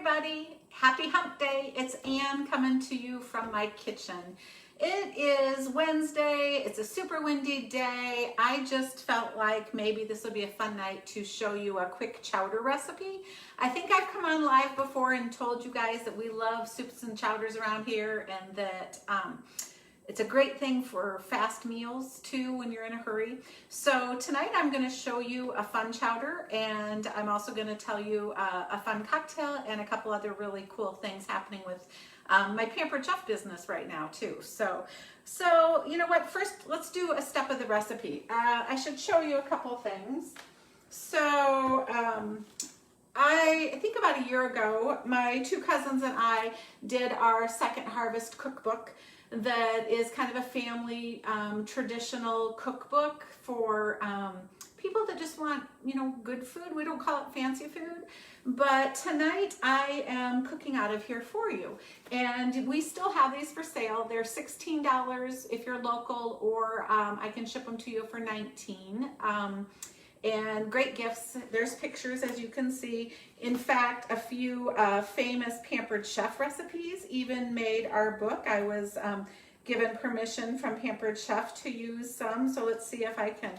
everybody. Happy Hump Day. It's Ann coming to you from my kitchen. It is Wednesday. It's a super windy day. I just felt like maybe this would be a fun night to show you a quick chowder recipe. I think I've come on live before and told you guys that we love soups and chowders around here, and that it's a great thing for fast meals too when you're in a hurry. So tonight I'm going to show you a fun chowder, and I'm also going to tell you a fun cocktail and a couple other really cool things happening with my Pampered Chef business right now too. So you know what, first let's do a step of the recipe. I should show you a couple things. So I think about a year ago, my two cousins and I did our second harvest cookbook. That is kind of a family traditional cookbook for people that just want, you know, good food. We don't call it fancy food, but tonight I am cooking out of here for you. And we still have these for sale. They're $16 if you're local, or I can ship them to you for $19. And great gifts. There's pictures, as you can see. In fact, a few famous Pampered Chef recipes even made our book. I was given permission from Pampered Chef to use some. So let's see if I can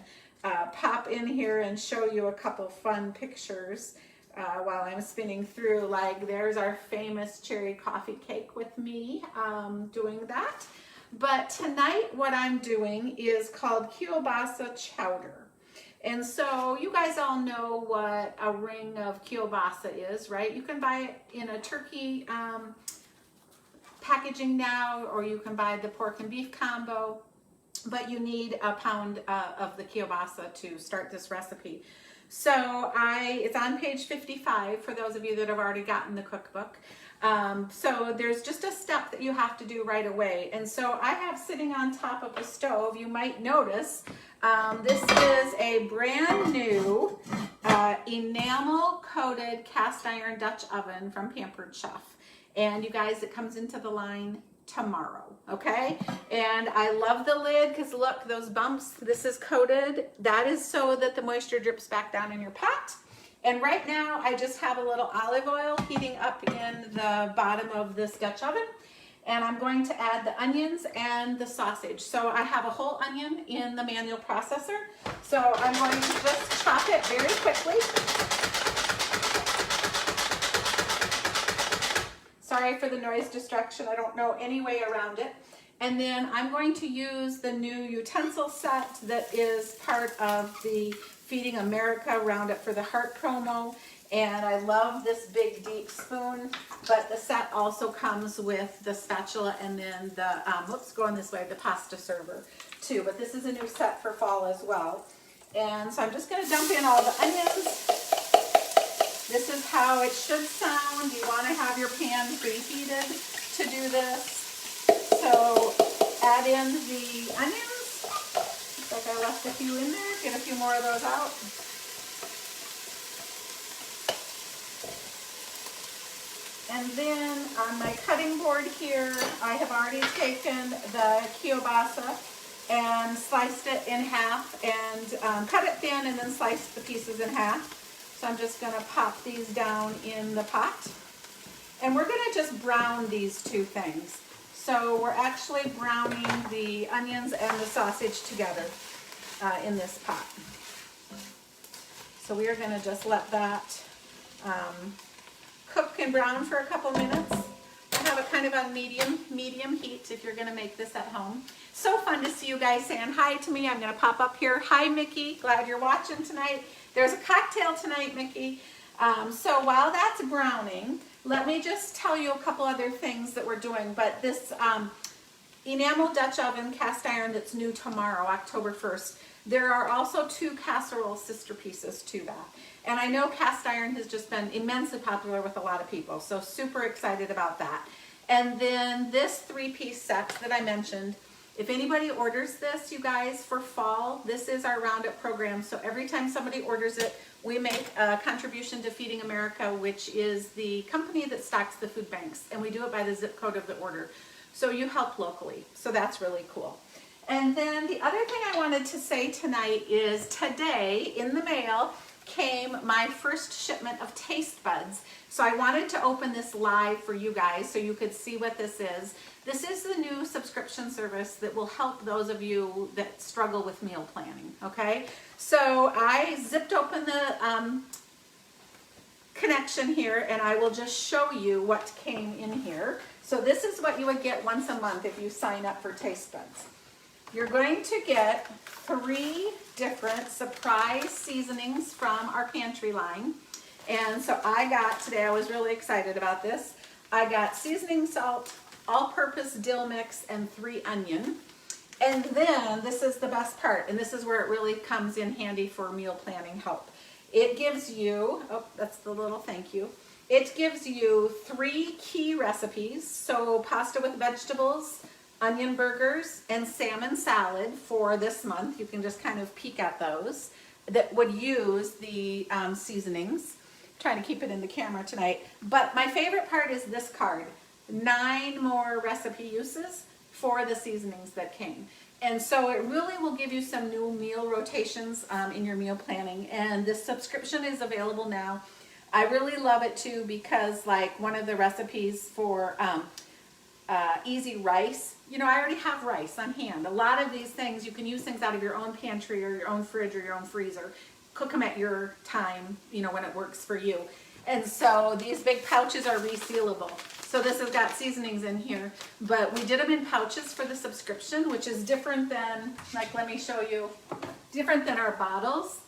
pop in here and show you a couple fun pictures while I'm spinning through. Like, there's our famous cherry coffee cake with me doing that. But tonight what I'm doing is called Keilbasa Chowder. And so you guys all know what a ring of Keilbasa is, right? You can buy it in a turkey packaging now, or you can buy the pork and beef combo, but you need a pound of the Keilbasa to start this recipe. So it's on page 55 for those of you that have already gotten the cookbook. So there's just a step that you have to do right away. And so I have sitting on top of the stove, you might notice, this is a brand new enamel coated cast iron Dutch oven from Pampered Chef. And you guys, it comes into the line tomorrow, okay? And I love the lid because look, those bumps, this is coated. That is so that the moisture drips back down in your pot. And right now I just have a little olive oil heating up in the bottom of this Dutch oven. And I'm going to add the onions and the sausage. So I have a whole onion in the manual processor. So I'm going to just chop it very quickly. Sorry for the noise distraction. I don't know any way around it. And then I'm going to use the new utensil set that is part of the Feeding America Roundup for the Heart promo. And I love this big deep spoon, but the set also comes with the spatula and then the, whoops, going this way, the pasta server too. But this is a new set for fall as well. And so I'm just gonna dump in all the onions. This is how it should sound. You wanna have your pan preheated to do this. So add in the onions. Looks like I left a few in there. Get a few more of those out. And then on my cutting board here, I have already taken the Keilbasa and sliced it in half, and cut it thin and then sliced the pieces in half. So I'm just gonna pop these down in the pot. And we're gonna just brown these two things. So we're actually browning the onions and the sausage together in this pot. So we are gonna just let that cook and brown for a couple minutes. I have it kind of on medium heat if you're gonna make this at home. So fun to see you guys saying hi to me. I'm gonna pop up here. Hi, Mickey, glad you're watching tonight. There's a cocktail tonight, Mickey. So while that's browning, let me just tell you a couple other things that we're doing. But this enamel Dutch oven cast iron that's new tomorrow, October 1st, there are also two casserole sister pieces to that. And I know cast iron has just been immensely popular with a lot of people, so super excited about that. And then this three-piece set that I mentioned, if anybody orders this, you guys, for fall, this is our Roundup program. So every time somebody orders it, we make a contribution to Feeding America, which is the company that stocks the food banks. And we do it by the zip code of the order. So you help locally. So that's really cool. And then the other thing I wanted to say tonight is today in the mail, came my first shipment of taste buds. So I wanted to open this live for you guys so you could see what this is. This is the new subscription service that will help those of you that struggle with meal planning, okay? So I zipped open the connection here and I will just show you what came in here. So this is what you would get once a month if you sign up for taste buds. You're going to get 3 different surprise seasonings from our pantry line. And so I got, today I was really excited about this, I got seasoning salt, all-purpose dill mix, and 3 onion. And then, this is the best part, and this is where it really comes in handy for meal planning help. It gives you, oh, that's the little thank you. It gives you 3 key recipes, so pasta with vegetables, onion burgers, and salmon salad for this month. You can just kind of peek at those that would use the seasonings. I'm trying to keep it in the camera tonight. But my favorite part is this card. 9 more recipe uses for the seasonings that came. And so it really will give you some new meal rotations in your meal planning. And this subscription is available now. I really love it too because like one of the recipes for easy rice, you know, I already have rice on hand. A lot of these things, you can use things out of your own pantry or your own fridge or your own freezer. Cook them at your time, you know, when it works for you. And so these big pouches are resealable. So this has got seasonings in here, but we did them in pouches for the subscription, which is different than, like, let me show you, different than our bottles.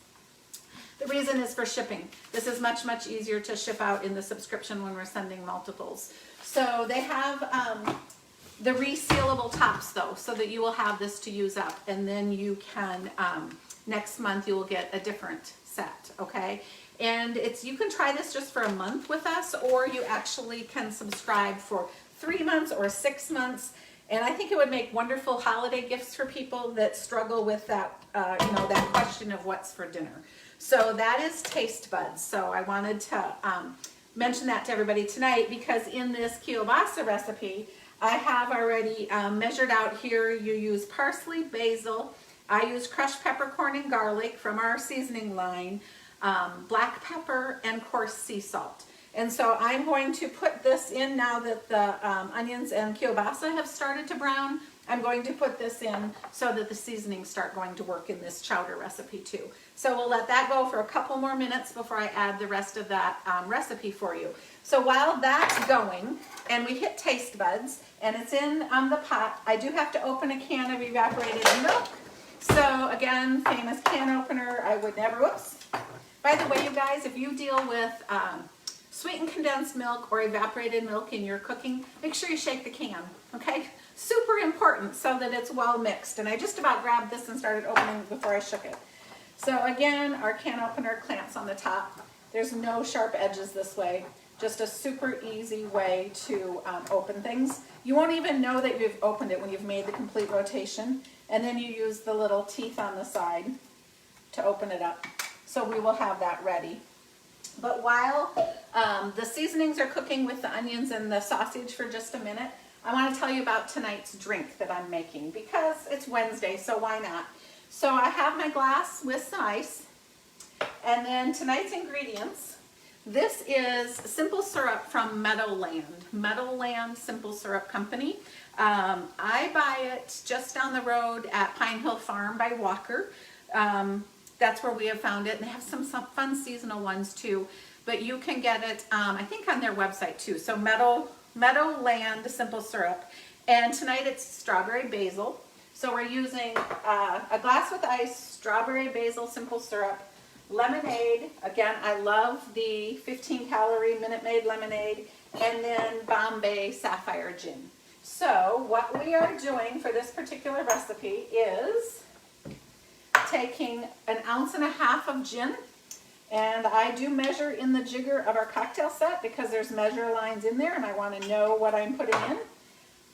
The reason is for shipping. This is much, much easier to ship out in the subscription when we're sending multiples. So they have the resealable tops though, so that you will have this to use up, and then you can, next month you will get a different set, okay? And you can try this just for a month with us, or you actually can subscribe for 3 months or 6 months. And I think it would make wonderful holiday gifts for people that struggle with that, you know, that question of what's for dinner. So that is taste buds. So I wanted to mention that to everybody tonight because in this Keilbasa recipe, I have already measured out here. You use parsley, basil. I use crushed peppercorn and garlic from our seasoning line. Black pepper, and coarse sea salt. And so I'm going to put this in now that the onions and kielbasa have started to brown. I'm going to put this in so that the seasonings start going to work in this chowder recipe too. So we'll let that go for a couple more minutes before I add the rest of that recipe for you. So while that's going, and we hit taste buds, and it's in the pot, I do have to open a can of evaporated milk. So again, famous can opener, I would never, whoops. By the way, you guys, if you deal with sweetened condensed milk or evaporated milk in your cooking, make sure you shake the can, okay? Super important so that it's well mixed. And I just about grabbed this and started opening it before I shook it. So again, our can opener clamps on the top. There's no sharp edges this way. Just a super easy way to open things. You won't even know that you've opened it when you've made the complete rotation. And then you use the little teeth on the side to open it up. So we will have that ready. But while the seasonings are cooking with the onions and the sausage for just a minute, I want to tell you about tonight's drink that I'm making because it's Wednesday, so why not? So I have my glass with some ice, and then tonight's ingredients. This is simple syrup from Meadowland Simple Syrup Company. I buy it just down the road at Pine Hill Farm by Walker. That's where we have found it, and they have some fun seasonal ones too. But you can get it, I think, on their website too. So Meadowland Simple Syrup, and tonight it's strawberry basil. So we're using a glass with ice, strawberry basil simple syrup, lemonade. Again, I love the 15-calorie Minute Maid lemonade, and then Bombay Sapphire gin. So what we are doing for this particular recipe is taking 1.5 ounces of gin, and I do measure in the jigger of our cocktail set because there's measure lines in there and I want to know what I'm putting in.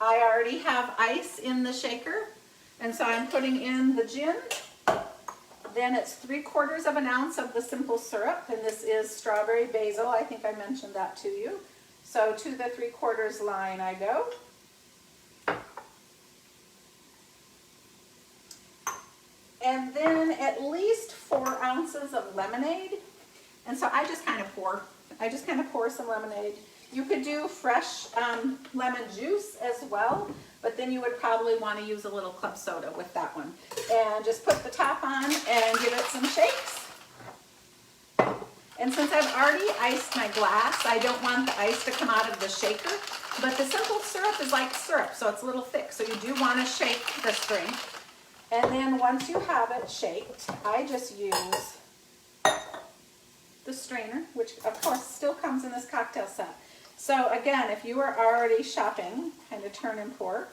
I already have ice in the shaker, and so I'm putting in the gin. Then it's 3/4 ounce of the simple syrup, and this is strawberry basil. I think I mentioned that to you. So to the 3/4 line I go. And then at least 4 ounces of lemonade And so I just kind of pour some lemonade. You could do fresh lemon juice as well, but then you would probably want to use a little club soda with that one. And just put the top on and give it some shakes. And since I've already iced my glass, I don't want the ice to come out of the shaker, but the simple syrup is like syrup, so it's a little thick, so you do want to shake this drink. And then once you have it shaked, I just use the strainer, which of course still comes in this cocktail set. So again, if you are already shopping, kind of turn and pour.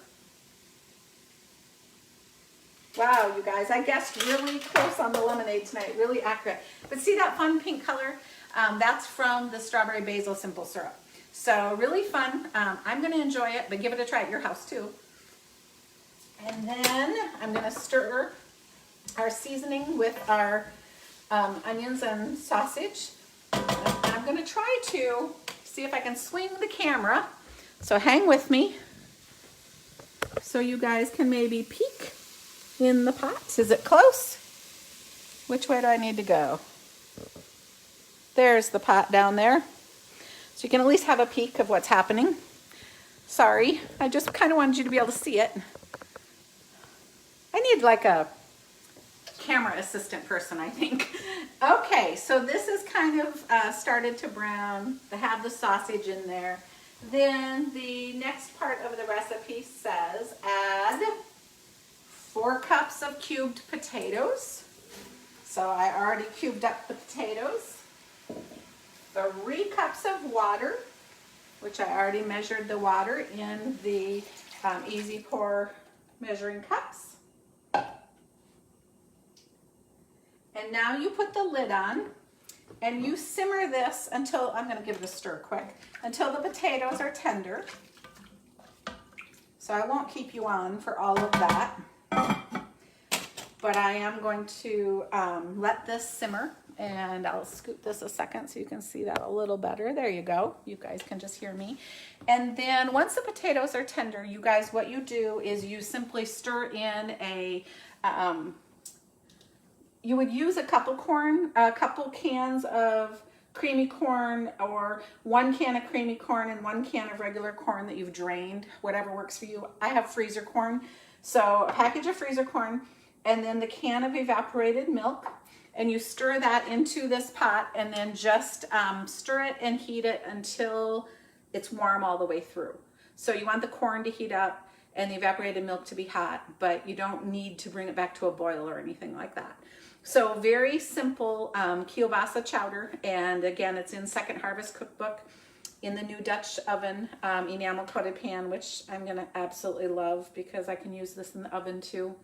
Wow, you guys, I guessed really close on the lemonade tonight, really accurate. But see that fun pink color? That's from the strawberry basil simple syrup. So really fun. I'm going to enjoy it, but give it a try at your house too. And then I'm going to stir our seasoning with our onions and sausage. And I'm going to try to see if I can swing the camera. So hang with me so you guys can maybe peek in the pot. Is it close? Which way do I need to go? There's the pot down there. So you can at least have a peek of what's happening. Sorry, I just kind of wanted you to be able to see it. I need like a camera assistant person, I think. Okay, so this is kind of started to brown. They have the sausage in there. Then the next part of the recipe says add 4 cups of cubed potatoes. So I already cubed up the potatoes. 3 cups of water, which I already measured the water in the easy pour measuring cups. And now you put the lid on and you simmer this until, I'm going to give it a stir quick, until the potatoes are tender. So I won't keep you on for all of that, but I am going to let this simmer, and I'll scoot this a second so you can see that a little better. There you go. You guys can just hear me. And then once the potatoes are tender, you guys, what you do is you simply stir in a, you would use a couple cans of creamy corn, or 1 can of creamy corn and 1 can of regular corn that you've drained, whatever works for you. I have freezer corn, so a package of freezer corn, and then the can of evaporated milk, and you stir that into this pot, and then just stir it and heat it until it's warm all the way through. So you want the corn to heat up and the evaporated milk to be hot, but you don't need to bring it back to a boil or anything like that. So very simple Keilbasa chowder, and again, it's in Second Harvest Cookbook in the new Dutch oven, enamel coated pan, which I'm gonna absolutely love because I can use this in the oven too.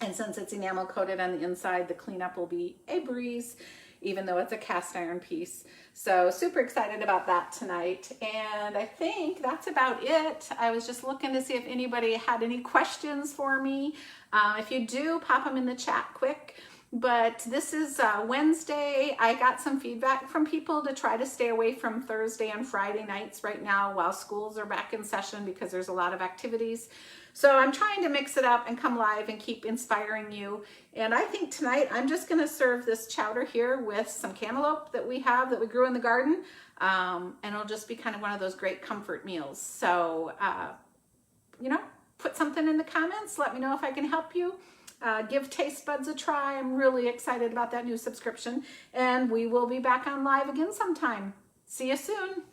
And since it's enamel coated on the inside, the cleanup will be a breeze, even though it's a cast iron piece. So super excited about that tonight. And I think that's about it. I was just looking to see if anybody had any questions for me. If you do, pop them in the chat quick. But this is Wednesday. I got some feedback from people to try to stay away from Thursday and Friday nights right now while schools are back in session because there's a lot of activities. So I'm trying to mix it up and come live and keep inspiring you. And I think tonight I'm just going to serve this chowder here with some cantaloupe that we have that we grew in the garden. And it'll just be kind of one of those great comfort meals. So, you know, put something in the comments. Let me know if I can help you. Give Taste Buds a try. I'm really excited about that new subscription. And we will be back on live again sometime. See you soon.